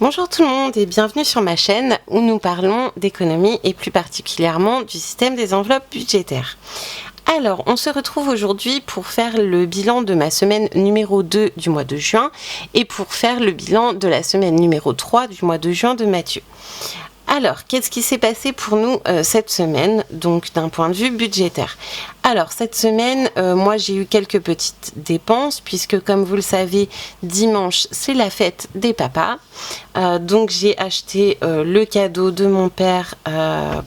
Bonjour tout le monde et bienvenue sur ma chaîne où nous parlons d'économie et plus particulièrement du système des enveloppes budgétaires. Alors, on se retrouve aujourd'hui pour faire le bilan de ma semaine numéro 2 du mois de juin et pour faire le bilan de la semaine numéro 3 du mois de juin de Mathieu. Alors, qu'est-ce qui s'est passé pour nous cette semaine, donc d'un point de vue budgétaire? Alors, cette semaine, moi j'ai eu quelques petites dépenses, puisque comme vous le savez, dimanche c'est la fête des papas. Donc j'ai acheté le cadeau de mon père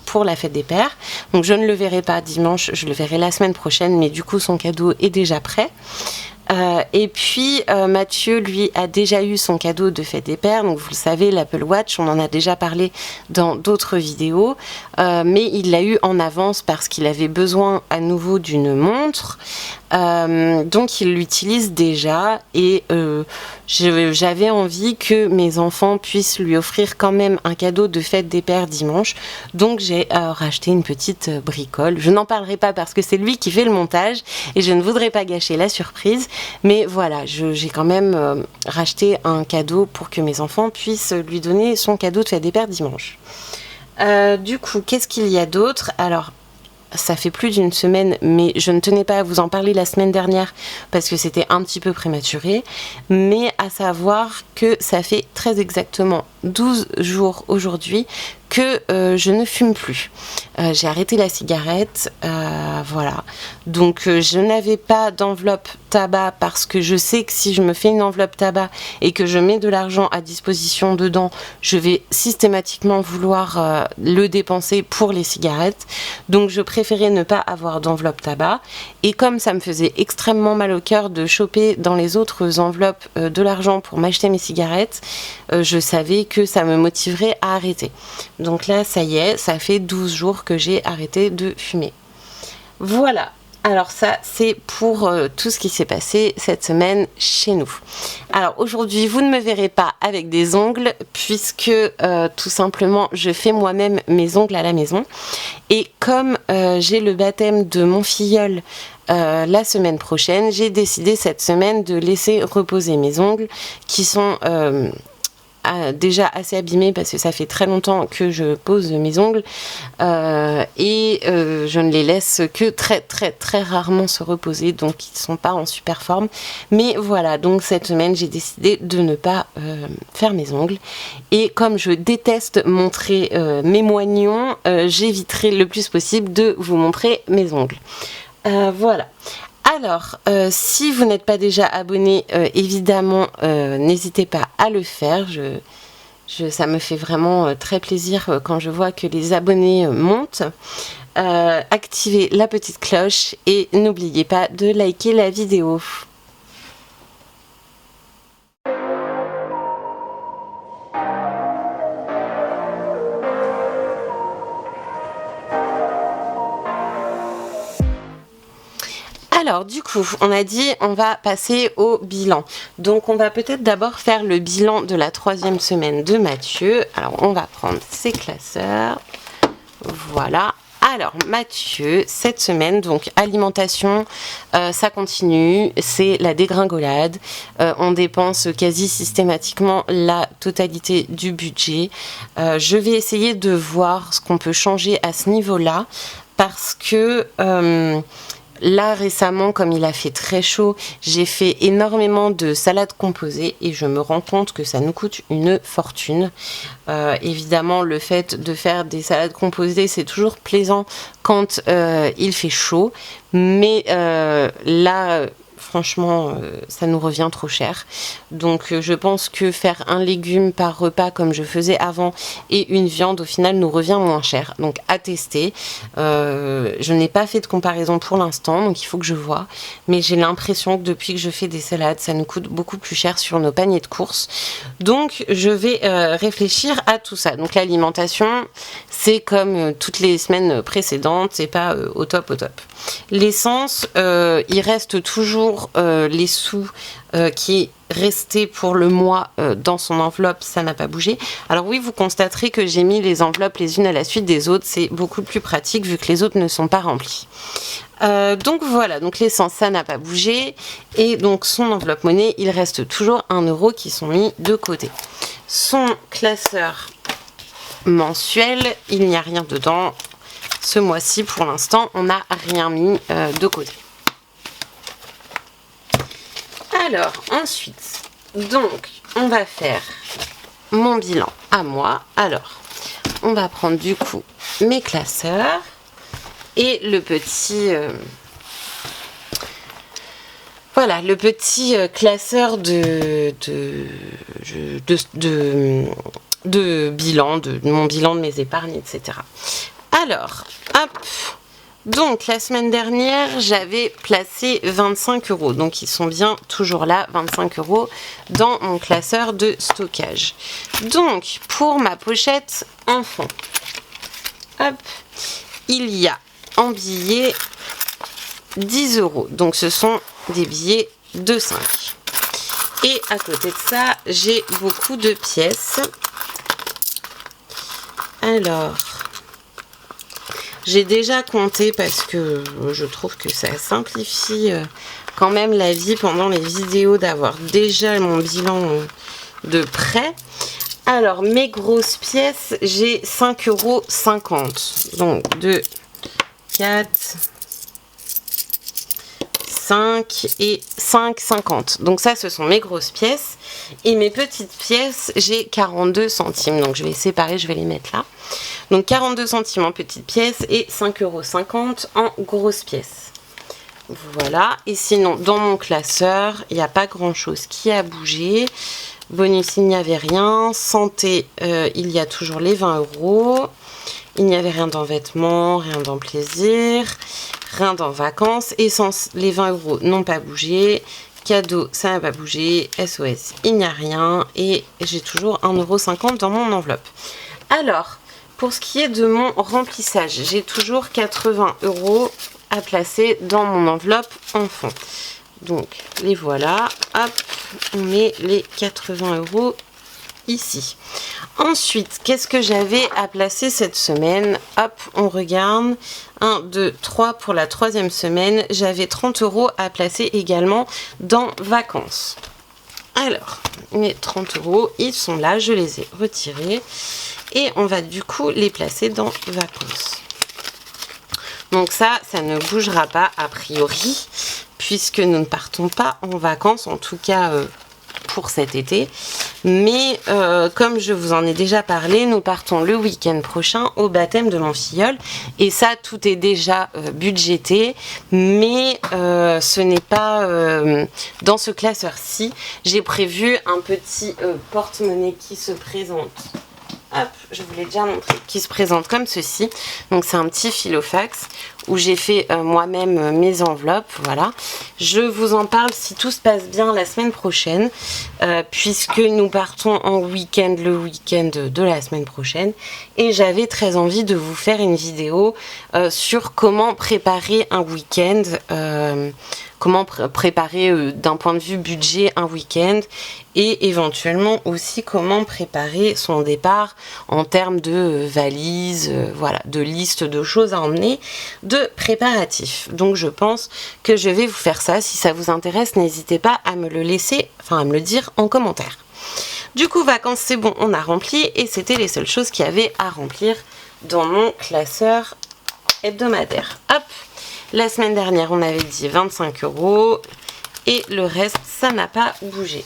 pour la fête des pères. Donc je ne le verrai pas dimanche, je le verrai la semaine prochaine, mais du coup son cadeau est déjà prêt. Et puis Mathieu lui a déjà eu son cadeau de fête des pères, donc vous le savez, l'Apple Watch, on en a déjà parlé dans d'autres vidéos, mais il l'a eu en avance parce qu'il avait besoin à nouveau d'une montre, donc il l'utilise déjà et j'avais envie que mes enfants puissent lui offrir quand même un cadeau de fête des pères dimanche, donc j'ai racheté une petite bricole. Je n'en parlerai pas parce que c'est lui qui fait le montage et je ne voudrais pas gâcher la surprise. Mais voilà, j'ai quand même racheté un cadeau pour que mes enfants puissent lui donner son cadeau de fête des pères dimanche. Du coup, qu'est-ce qu'il y a d'autre? Alors, ça fait plus d'une semaine, mais je ne tenais pas à vous en parler la semaine dernière parce que c'était un petit peu prématuré. Mais à savoir que ça fait très exactement 12 jours aujourd'hui que je ne fume plus. J'ai arrêté la cigarette, voilà. Donc je n'avais pas d'enveloppe tabac parce que je sais que si je me fais une enveloppe tabac et que je mets de l'argent à disposition dedans, je vais systématiquement vouloir le dépenser pour les cigarettes. Donc je préférais ne pas avoir d'enveloppe tabac. Et comme ça me faisait extrêmement mal au cœur de choper dans les autres enveloppes de l'argent pour m'acheter mes cigarettes, je savais que ça me motiverait à arrêter. Donc là, ça y est, ça fait 12 jours que j'ai arrêté de fumer. Voilà. Alors ça, c'est pour tout ce qui s'est passé cette semaine chez nous. Alors aujourd'hui, vous ne me verrez pas avec des ongles puisque tout simplement, je fais moi-même mes ongles à la maison. Et comme j'ai le baptême de mon filleul la semaine prochaine, j'ai décidé cette semaine de laisser reposer mes ongles qui sont déjà assez abîmés parce que ça fait très longtemps que je pose mes ongles et je ne les laisse que très rarement se reposer, donc ils ne sont pas en super forme. Mais voilà, donc cette semaine j'ai décidé de ne pas faire mes ongles et comme je déteste montrer mes moignons, j'éviterai le plus possible de vous montrer mes ongles. Voilà. Alors, si vous n'êtes pas déjà abonné, évidemment, n'hésitez pas à le faire. Ça me fait vraiment très plaisir quand je vois que les abonnés montent. Activez la petite cloche et n'oubliez pas de liker la vidéo. Alors du coup, on a dit on va passer au bilan. Donc on va peut-être d'abord faire le bilan de la 3e semaine de Mathieu. Alors on va prendre ses classeurs. Voilà. Alors Mathieu, cette semaine, donc alimentation, ça continue, c'est la dégringolade. On dépense quasi systématiquement la totalité du budget. Je vais essayer de voir ce qu'on peut changer à ce niveau-là parce que là récemment, comme il a fait très chaud, j'ai fait énormément de salades composées et je me rends compte que ça nous coûte une fortune. Évidemment, le fait de faire des salades composées, c'est toujours plaisant quand il fait chaud, mais là, franchement, ça nous revient trop cher. Donc je pense que faire un légume par repas comme je faisais avant et une viande au final nous revient moins cher. Donc à tester. Je n'ai pas fait de comparaison pour l'instant, donc il faut que je vois. Mais j'ai l'impression que depuis que je fais des salades, ça nous coûte beaucoup plus cher sur nos paniers de courses. Donc je vais réfléchir à tout ça. Donc l'alimentation, c'est comme toutes les semaines précédentes, c'est pas au top au top. L'essence, il reste toujours les sous qui resté pour le mois dans son enveloppe, ça n'a pas bougé. Alors oui, vous constaterez que j'ai mis les enveloppes les unes à la suite des autres, c'est beaucoup plus pratique vu que les autres ne sont pas remplies. Donc voilà, donc l'essence ça n'a pas bougé et donc son enveloppe monnaie, il reste toujours 1 € qui sont mis de côté. son classeur mensuel. Il n'y a rien dedans. Ce mois-ci, pour l'instant, on n'a rien mis de côté. Alors, ensuite, donc, on va faire mon bilan à moi. Alors, on va prendre du coup mes classeurs et le petit... voilà, le petit classeur de bilan, de mon bilan de mes épargnes, etc. Alors, hop, donc la semaine dernière, j'avais placé 25 €. Donc, ils sont bien toujours là, 25 € dans mon classeur de stockage. Donc, pour ma pochette enfant, hop, il y a en billets 10 €. Donc, ce sont des billets de 5. Et à côté de ça, j'ai beaucoup de pièces. Alors, j'ai déjà compté parce que je trouve que ça simplifie quand même la vie pendant les vidéos d'avoir déjà mon bilan de près. Alors, mes grosses pièces, j'ai 5,50 €. Donc, 2, 4... 5 et 5,50. Donc ça, ce sont mes grosses pièces. Et mes petites pièces, j'ai 42 centimes. Donc je vais séparer, je vais les mettre là. Donc 42 centimes en petites pièces et 5,50 € en grosses pièces. Voilà. Et sinon, dans mon classeur, il n'y a pas grand-chose qui a bougé. Bonus, il n'y avait rien. Santé, il y a toujours les 20 €. Il n'y avait rien dans vêtements, rien dans plaisir, rien dans vacances. Essence, les 20 € n'ont pas bougé. Cadeau, ça n'a pas bougé. SOS, il n'y a rien. Et j'ai toujours 1,50 € dans mon enveloppe. Alors, pour ce qui est de mon remplissage, j'ai toujours 80 € à placer dans mon enveloppe enfant. Donc, les voilà. Hop, on met les 80 € ici. Ensuite, qu'est-ce que j'avais à placer cette semaine? Hop, on regarde. 1, 2, 3 pour la 3e semaine. J'avais 30 € à placer également dans vacances. Alors, mes 30 €, ils sont là, je les ai retirés. Et on va du coup les placer dans vacances. Donc ça ne bougera pas a priori, puisque nous ne partons pas en vacances, en tout cas pour cet été. Mais comme je vous en ai déjà parlé, nous partons le week-end prochain au baptême de mon filleul. Et ça, tout est déjà budgété. Mais ce n'est pas dans ce classeur-ci. J'ai prévu un petit porte-monnaie qui se présente. Hop, je vous l'ai déjà montré, qui se présente comme ceci. Donc c'est un petit filofax où j'ai fait moi-même mes enveloppes, voilà. Je vous en parle si tout se passe bien la semaine prochaine, puisque nous partons en week-end le week-end de la semaine prochaine. Et j'avais très envie de vous faire une vidéo sur comment préparer un week-end, comment préparer d'un point de vue budget un week-end, et éventuellement aussi comment préparer son départ en termes de valises, voilà, de liste de choses à emmener, de préparatifs. Donc je pense que je vais vous faire ça. Si ça vous intéresse, n'hésitez pas à me le laisser, enfin à me le dire en commentaire. Du coup, vacances, c'est bon, on a rempli, et c'était les seules choses qu'il y avait à remplir dans mon classeur hebdomadaire. Hop, la semaine dernière, on avait dit 25 € et le reste, ça n'a pas bougé.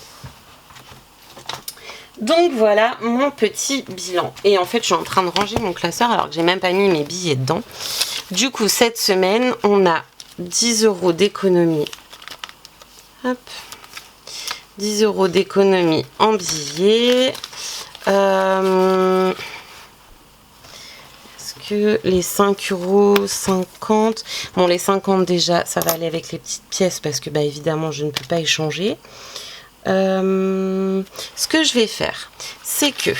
Donc voilà mon petit bilan. Et en fait, je suis en train de ranger mon classeur alors que j'ai même pas mis mes billets dedans. Du coup, cette semaine, on a 10 € d'économie. Hop. 10 € d'économie en billets. Est-ce que les 5,50 €... Bon, les 50 déjà, ça va aller avec les petites pièces parce que, bah, évidemment, je ne peux pas échanger. Ce que je vais faire, c'est que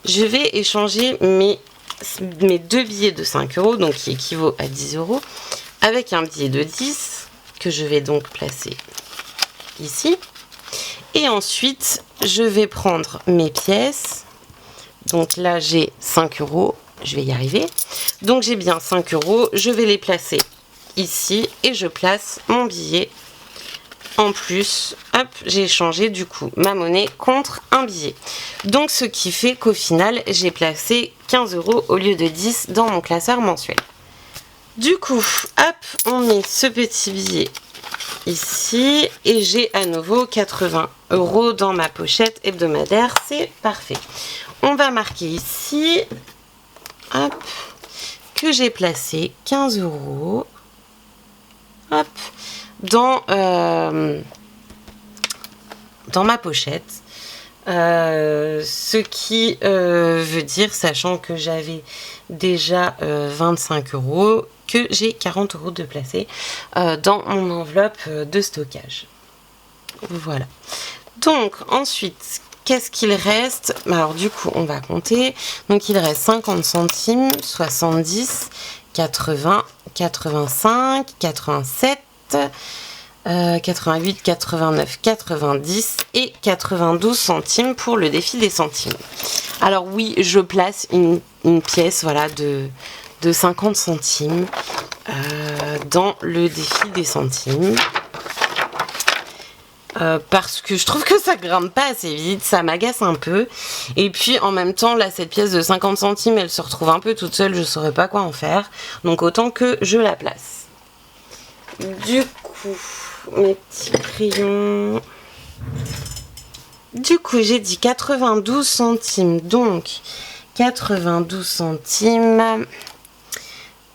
je vais échanger mes 2 billets de 5 €, donc qui équivaut à 10 €, avec un billet de 10 que je vais donc placer ici. Et ensuite, je vais prendre mes pièces. Donc là, j'ai 5 €. Je vais y arriver. Donc j'ai bien 5 €. Je vais les placer ici et je place mon billet en plus, hop, j'ai échangé du coup ma monnaie contre un billet. Donc ce qui fait qu'au final, j'ai placé 15 € au lieu de 10 dans mon classeur mensuel. Du coup, hop, on met ce petit billet ici et j'ai à nouveau 80 € dans ma pochette hebdomadaire, c'est parfait. On va marquer ici, hop, que j'ai placé 15 €, hop, dans ma pochette. Ce qui veut dire, sachant que j'avais déjà 25 €, que j'ai 40 € de placés dans mon enveloppe de stockage. Voilà. Donc ensuite, qu'est-ce qu'il reste? Alors du coup, on va compter. Donc il reste 50 centimes, 70, 80, 85, 87, 88, 89, 90 et 92 centimes pour le défi des centimes. Alors oui, je place une pièce, voilà, de 50 centimes dans le défi des centimes. Parce que je trouve que ça grimpe pas assez vite, ça m'agace un peu. Et puis en même temps, là, cette pièce de 50 centimes, elle se retrouve un peu toute seule, je saurais pas quoi en faire. Donc autant que je la place. Du coup, mes petits crayons. Du coup, j'ai dit 92 centimes. Donc, 92 centimes.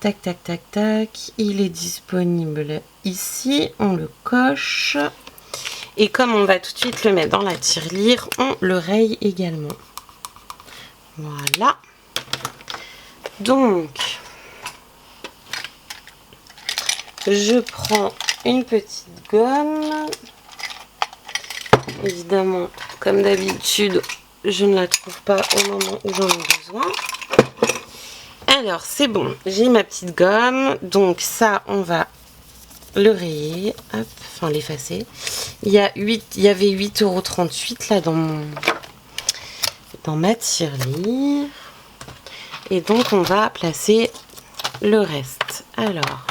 Tac, tac, tac, tac. Il est disponible ici. On le coche. Et comme on va tout de suite le mettre dans la tirelire, on le raye également. Voilà. Donc, je prends une petite gomme. Évidemment, comme d'habitude, je ne la trouve pas au moment où j'en ai besoin. Alors, c'est bon, j'ai ma petite gomme. Donc ça, on va le rayer, hop, enfin l'effacer. Il y avait 8,38 € là dans ma tirelire. Et donc on va placer le reste. Alors,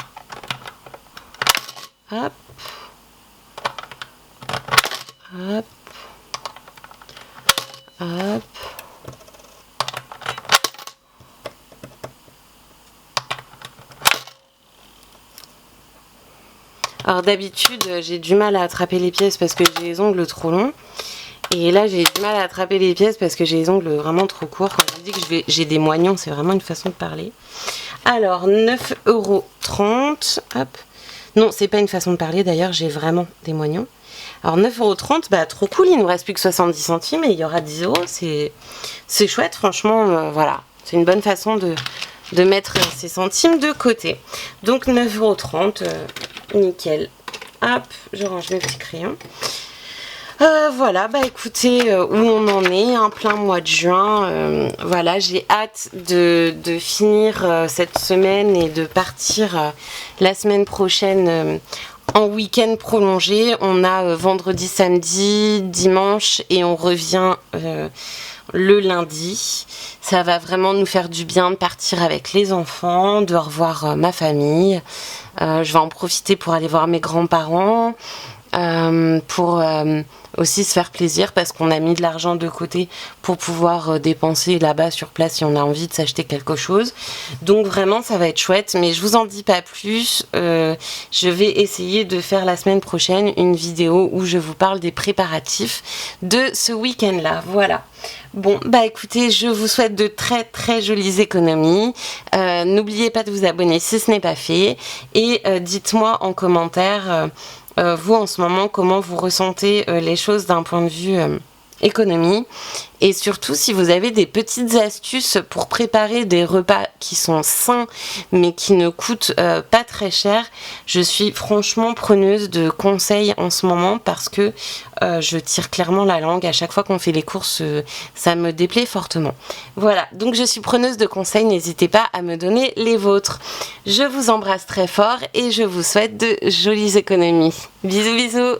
hop, hop, hop. Alors d'habitude, j'ai du mal à attraper les pièces parce que j'ai les ongles trop longs. Et là, j'ai du mal à attraper les pièces parce que j'ai les ongles vraiment trop courts. Quand je dis que j'ai des moignons, c'est vraiment une façon de parler. Alors, 9,30 €. Hop. Non, c'est pas une façon de parler. D'ailleurs, j'ai vraiment des moignons. Alors, 9,30 €, bah, trop cool. Il nous reste plus que 70 centimes et il y aura 10 €. C'est chouette, franchement. Voilà. C'est une bonne façon de mettre ces centimes de côté. Donc, 9,30 €. Nickel. Hop, je range mes petits crayons. Voilà, bah écoutez, où on en est, un plein mois de juin. Voilà, j'ai hâte de finir cette semaine et de partir la semaine prochaine en week-end prolongé. On a vendredi, samedi, dimanche et on revient le lundi. Ça va vraiment nous faire du bien de partir avec les enfants, de revoir ma famille. Je vais en profiter pour aller voir mes grands-parents, pour aussi se faire plaisir parce qu'on a mis de l'argent de côté pour pouvoir dépenser là-bas sur place si on a envie de s'acheter quelque chose. Donc vraiment ça va être chouette, mais je vous en dis pas plus. Je vais essayer de faire la semaine prochaine une vidéo où je vous parle des préparatifs de ce week-end-là. Voilà. Bon, bah écoutez, je vous souhaite de très très jolies économies. N'oubliez pas de vous abonner si ce n'est pas fait. Et dites-moi en commentaire, vous en ce moment, comment vous ressentez les choses d'un point de vue économie. Et surtout, si vous avez des petites astuces pour préparer des repas qui sont sains, mais qui ne coûtent pas très cher, je suis franchement preneuse de conseils en ce moment parce que je tire clairement la langue. À chaque fois qu'on fait les courses, ça me déplaît fortement. Voilà, donc je suis preneuse de conseils. N'hésitez pas à me donner les vôtres. Je vous embrasse très fort et je vous souhaite de jolies économies. Bisous, bisous!